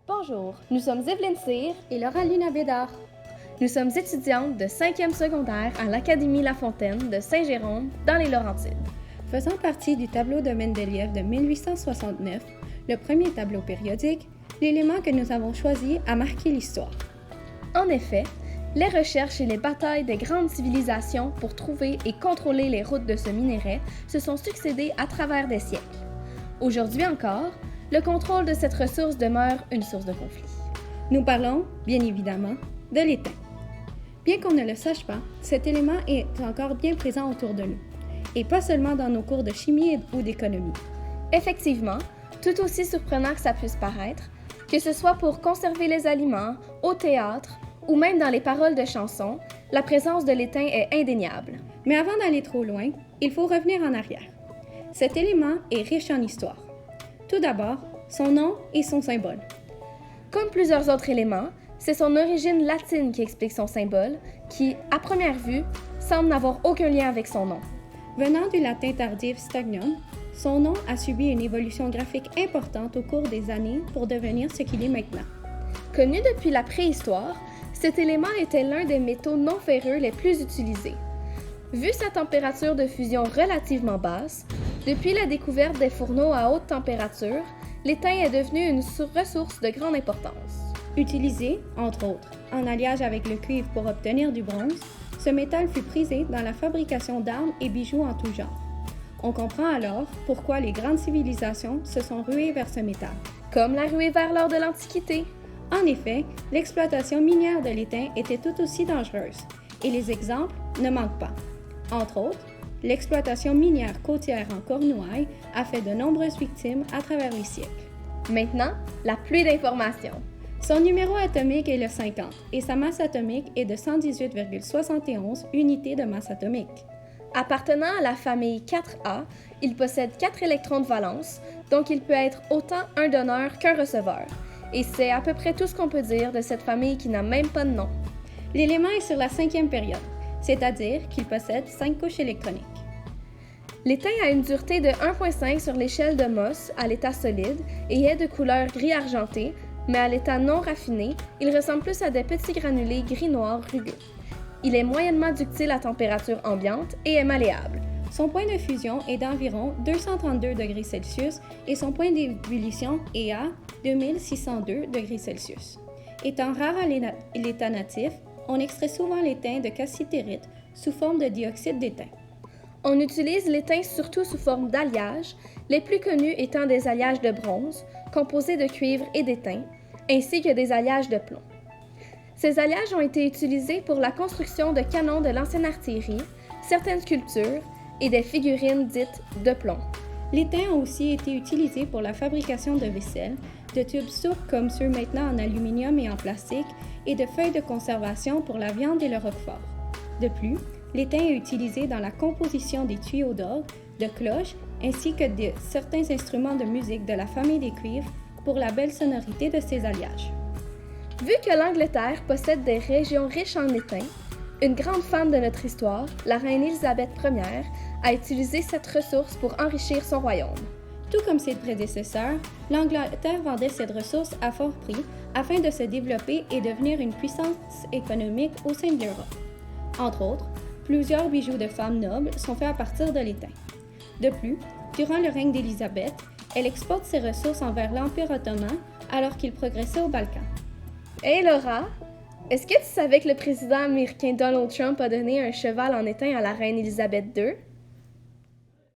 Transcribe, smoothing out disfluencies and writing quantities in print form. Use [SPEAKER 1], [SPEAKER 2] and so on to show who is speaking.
[SPEAKER 1] Bonjour, nous sommes Evelyne Cyr
[SPEAKER 2] et Laura-Lina Bédard.
[SPEAKER 1] Nous sommes étudiantes de 5e secondaire à l'Académie La Fontaine de Saint-Jérôme, dans les Laurentides.
[SPEAKER 2] Faisant partie du tableau de Mendeleïev de 1869, le premier tableau périodique, l'élément que nous avons choisi a marqué l'histoire.
[SPEAKER 1] En effet, les recherches et les batailles des grandes civilisations pour trouver et contrôler les routes de ce minerai se sont succédées à travers des siècles. Aujourd'hui encore, le contrôle de cette ressource demeure une source de conflit.
[SPEAKER 2] Nous parlons, bien évidemment, de l'étain. Bien qu'on ne le sache pas, cet élément est encore bien présent autour de nous, et pas seulement dans nos cours de chimie ou d'économie.
[SPEAKER 1] Effectivement, tout aussi surprenant que ça puisse paraître, que ce soit pour conserver les aliments, au théâtre ou même dans les paroles de chansons, la présence de l'étain est indéniable.
[SPEAKER 2] Mais avant d'aller trop loin, il faut revenir en arrière. Cet élément est riche en histoire. Tout d'abord, son nom et son symbole.
[SPEAKER 1] Comme plusieurs autres éléments, c'est son origine latine qui explique son symbole, qui, à première vue, semble n'avoir aucun lien avec son nom.
[SPEAKER 2] Venant du latin tardif stagnum, son nom a subi une évolution graphique importante au cours des années pour devenir ce qu'il est maintenant.
[SPEAKER 1] Connu depuis la préhistoire, cet élément était l'un des métaux non ferreux les plus utilisés. Vu sa température de fusion relativement basse, depuis la découverte des fourneaux à haute température, l'étain est devenu une ressource de grande importance.
[SPEAKER 2] Utilisé, entre autres, en alliage avec le cuivre pour obtenir du bronze, ce métal fut prisé dans la fabrication d'armes et bijoux en tout genre. On comprend alors pourquoi les grandes civilisations se sont ruées vers ce métal.
[SPEAKER 1] Comme la ruée vers l'or de l'Antiquité.
[SPEAKER 2] En effet, l'exploitation minière de l'étain était tout aussi dangereuse, et les exemples ne manquent pas. Entre autres, l'exploitation minière côtière en Cornouailles a fait de nombreuses victimes à travers les siècles.
[SPEAKER 1] Maintenant, la pluie d'informations.
[SPEAKER 2] Son numéro atomique est le 50 et sa masse atomique est de 118,71 unités de masse atomique.
[SPEAKER 1] Appartenant à la famille 4A, il possède 4 électrons de valence, donc il peut être autant un donneur qu'un receveur. Et c'est à peu près tout ce qu'on peut dire de cette famille qui n'a même pas de nom.
[SPEAKER 2] L'élément est sur la 5e période, c'est-à-dire qu'il possède 5 couches électroniques.
[SPEAKER 1] L'étain a une dureté de 1,5 sur l'échelle de Mohs à l'état solide et est de couleur gris argenté, mais à l'état non raffiné, il ressemble plus à des petits granulés gris-noir rugueux. Il est moyennement ductile à température ambiante et est malléable.
[SPEAKER 2] Son point de fusion est d'environ 232 degrés Celsius et son point d'ébullition est à 2602 degrés Celsius. Étant rare à l'état natif, on extrait souvent l'étain de cassitérite sous forme de dioxyde d'étain.
[SPEAKER 1] On utilise l'étain surtout sous forme d'alliages, les plus connus étant des alliages de bronze, composés de cuivre et d'étain, ainsi que des alliages de plomb. Ces alliages ont été utilisés pour la construction de canons de l'ancienne artillerie, certaines sculptures et des figurines dites de plomb.
[SPEAKER 2] L'étain a aussi été utilisé pour la fabrication de vaisselle, de tubes souples comme ceux maintenant en aluminium et en plastique, et de feuilles de conservation pour la viande et le roquefort. De plus, l'étain est utilisé dans la composition des tuyaux d'orgue, de cloches, ainsi que de certains instruments de musique de la famille des cuivres pour la belle sonorité de ces alliages.
[SPEAKER 1] Vu que l'Angleterre possède des régions riches en étain, une grande fan de notre histoire, la reine Élisabeth Ier, a utilisé cette ressource pour enrichir son royaume.
[SPEAKER 2] Tout comme ses prédécesseurs, l'Angleterre vendait cette ressource à fort prix afin de se développer et devenir une puissance économique au sein de l'Europe. Entre autres, plusieurs bijoux de femmes nobles sont faits à partir de l'étain. De plus, durant le règne d'Élisabeth, elle exporte ses ressources envers l'Empire ottoman alors qu'il progressait aux Balkans.
[SPEAKER 1] Hey Laura, est-ce que tu savais que le président américain Donald Trump a donné un cheval en étain à la reine Élisabeth II?